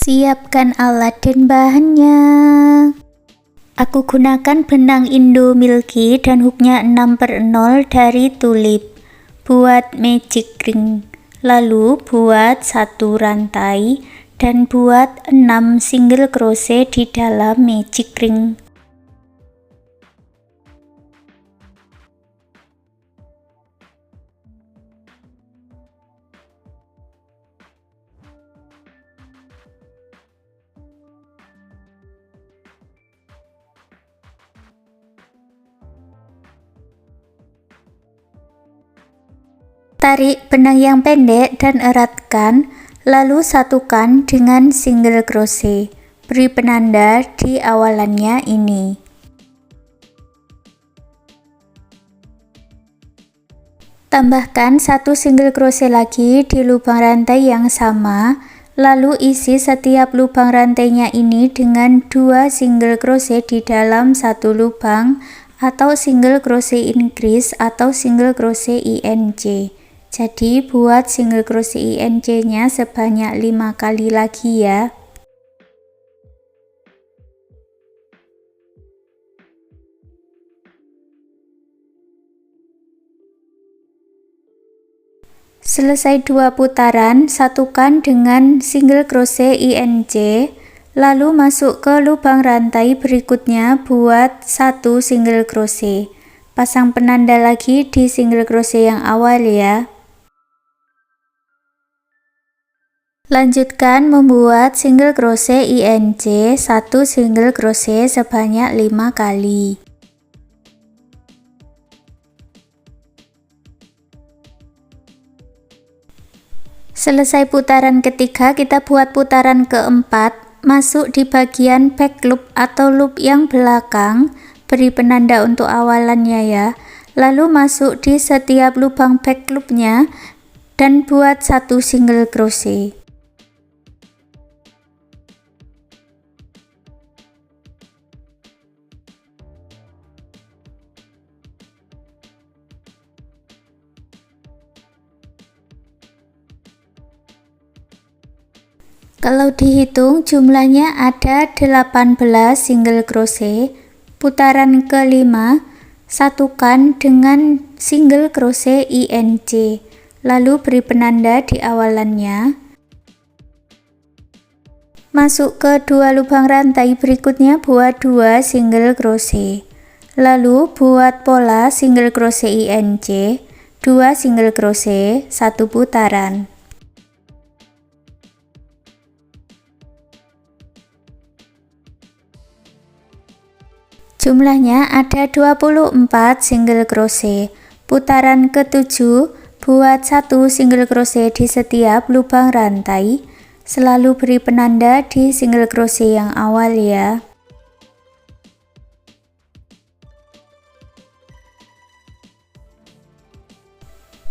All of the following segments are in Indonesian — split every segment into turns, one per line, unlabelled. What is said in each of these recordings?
Siapkan alat dan bahannya. Aku gunakan benang Indo Milky dan hooknya 6/0 dari Tulip. Buat magic ring. Lalu buat 1 rantai dan buat 6 single crochet di dalam magic ring. Tarik benang yang pendek dan eratkan, lalu satukan dengan single crochet. Beri penanda di awalannya ini. Tambahkan 1 single crochet lagi di lubang rantai yang sama, lalu isi setiap lubang rantainya ini dengan 2 single crochet di dalam satu lubang, atau single crochet increase atau single crochet INC. Jadi buat single crochet INC nya sebanyak 5 kali lagi ya. Selesai 2 putaran, satukan dengan single crochet INC, lalu masuk ke lubang rantai berikutnya buat 1 single crochet. Pasang penanda lagi di single crochet yang awal ya. Lanjutkan membuat single crochet INC, 1 single crochet sebanyak 5 kali. Selesai putaran ketiga, kita buat putaran keempat, masuk di bagian back loop atau loop yang belakang, beri penanda untuk awalannya ya. Lalu masuk di setiap lubang back loopnya dan buat 1 single crochet. Kalau dihitung jumlahnya ada 18 single crochet. Putaran kelima, satukan dengan single crochet INC, lalu beri penanda di awalannya. Masuk ke 2 lubang rantai berikutnya, buat 2 single crochet. Lalu buat pola single crochet INC, 2 single crochet, 1 putaran. Jumlahnya ada 24 single crochet. Putaran ke-7, buat 1 single crochet di setiap lubang rantai. Selalu beri penanda di single crochet yang awal ya.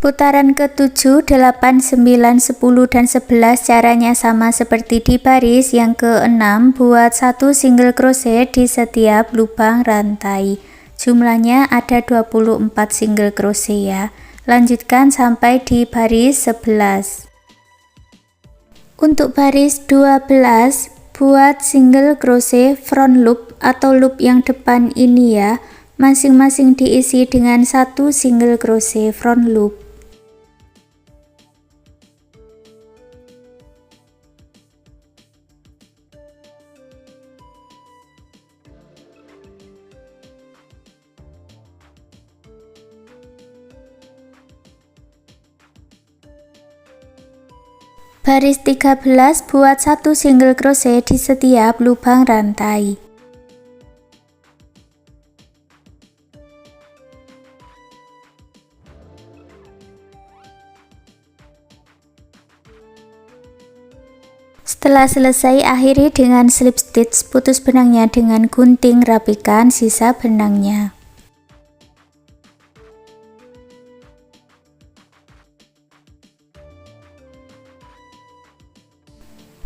Putaran ke-7, 8, 9, 10, dan 11 caranya sama seperti di baris yang ke-6, buat 1 single crochet di setiap lubang rantai. Jumlahnya ada 24 single crochet ya. Lanjutkan sampai di baris 11. Untuk baris 12, buat single crochet front loop atau loop yang depan ini ya. Masing-masing diisi dengan 1 single crochet front loop. Baris 13, buat 1 single crochet di setiap lubang rantai. Setelah selesai, akhiri dengan slip stitch, putus benangnya dengan gunting, rapikan sisa benangnya.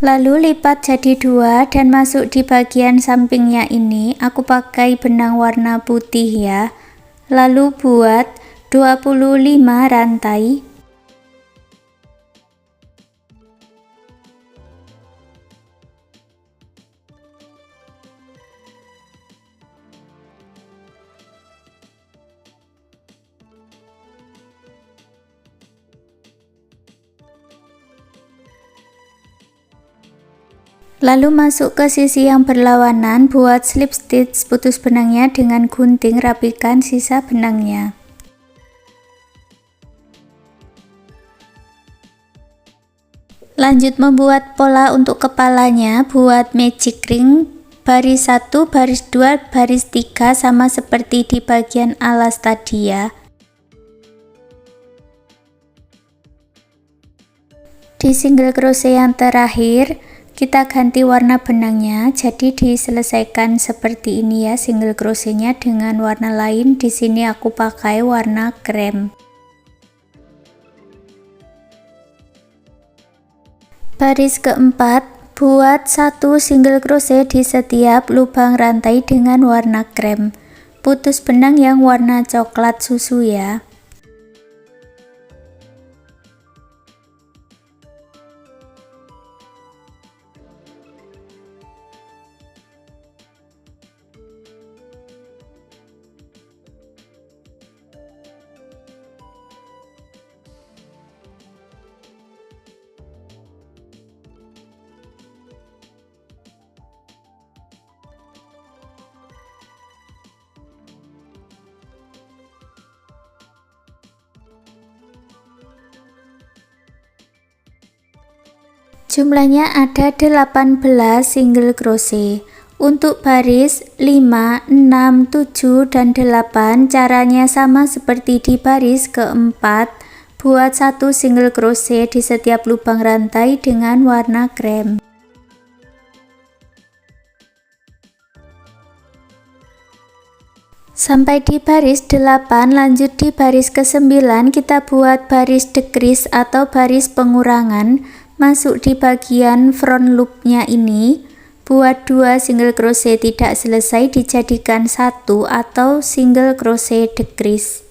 Lalu lipat jadi 2 dan masuk di bagian sampingnya ini. Aku pakai benang warna putih ya. Lalu buat 25 rantai. Lalu masuk ke sisi yang berlawanan, buat slip stitch putus benangnya dengan gunting, rapikan sisa benangnya. Lanjut membuat pola untuk kepalanya, buat magic ring baris 1, baris 2, baris 3 sama seperti di bagian alas tadi ya. Di single crochet yang terakhir kita ganti warna benangnya, jadi diselesaikan seperti ini ya single crochetnya dengan warna lain. Di sini aku pakai warna krem. Baris keempat, buat 1 single crochet di setiap lubang rantai dengan warna krem. Putus benang yang warna coklat susu ya. Jumlahnya ada 18 single crochet. Untuk baris 5, 6, 7, dan 8 caranya sama seperti di baris keempat. Buat 1 single crochet di setiap lubang rantai dengan warna krem. Sampai di baris 8, lanjut di baris ke-9 kita buat baris decrease atau baris pengurangan. Masuk di bagian front loopnya ini, buat 2 single crochet tidak selesai dijadikan 1 atau single crochet decrease.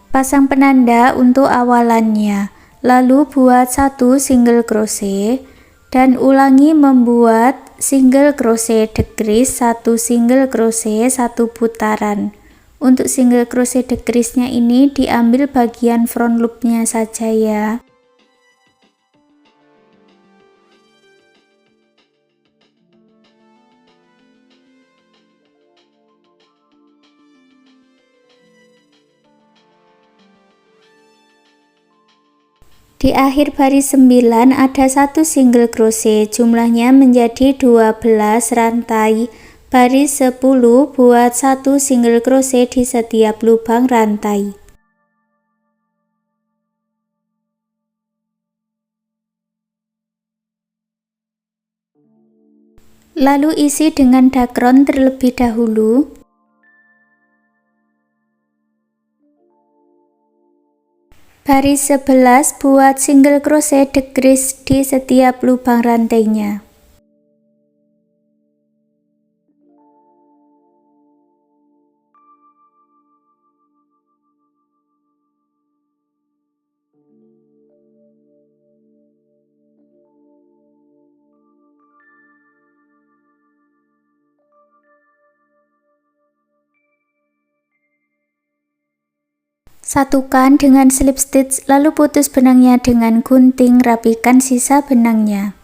Pasang penanda untuk awalannya, lalu buat 1 single crochet dan ulangi membuat single crochet decrease, 1 single crochet, 1 putaran. Untuk single crochet decrease-nya ini diambil bagian front loop-nya saja ya. Di akhir baris 9 ada 1 single crochet, jumlahnya menjadi 12 rantai. Baris 10 buat 1 single crochet di setiap lubang rantai. Lalu isi dengan dakron terlebih dahulu. Baris 11 buat single crochet decrease di setiap lubang rantainya. Satukan dengan slip stitch, lalu putus benangnya dengan gunting, rapikan sisa benangnya.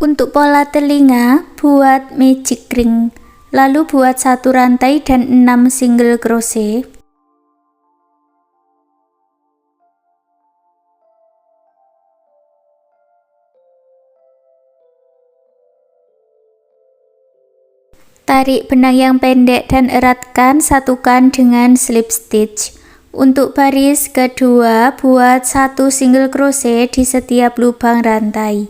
Untuk pola telinga, buat magic ring, lalu buat 1 rantai dan 6 single crochet. Tarik benang yang pendek dan eratkan, satukan dengan slip stitch. Untuk baris kedua, buat 1 single crochet di setiap lubang rantai.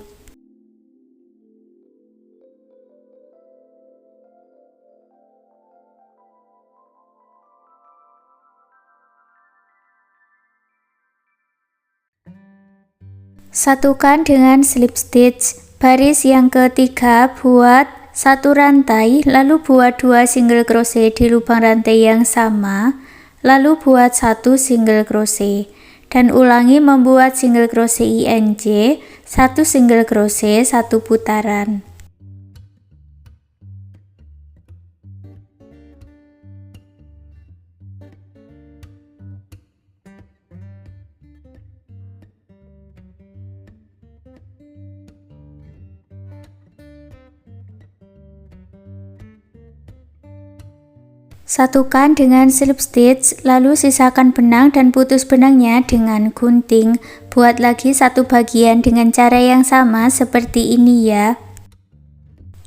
Satukan dengan slip stitch. Baris yang ketiga buat 1 rantai, lalu buat 2 single crochet di lubang rantai yang sama, lalu buat 1 single crochet dan ulangi membuat single crochet INC, 1 single crochet, 1 putaran. Satukan dengan slip stitch, lalu sisakan benang dan putus benangnya dengan gunting. Buat lagi satu bagian dengan cara yang sama seperti ini ya.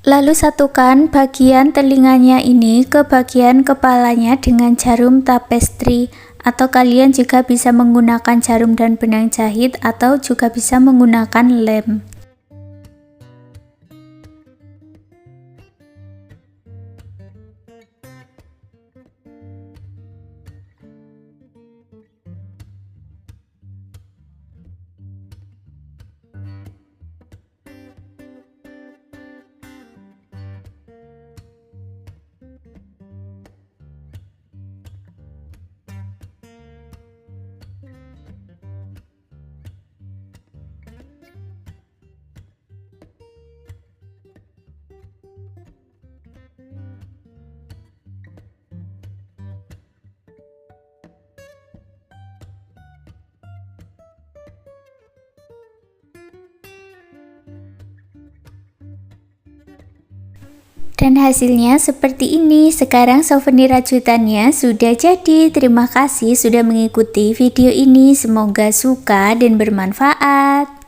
Lalu satukan bagian telinganya ini ke bagian kepalanya dengan jarum tapestry, atau kalian juga bisa menggunakan jarum dan benang jahit, atau juga bisa menggunakan lem. Dan hasilnya seperti ini. Sekarang souvenir rajutannya sudah jadi. Terima kasih sudah mengikuti video ini. Semoga suka dan bermanfaat.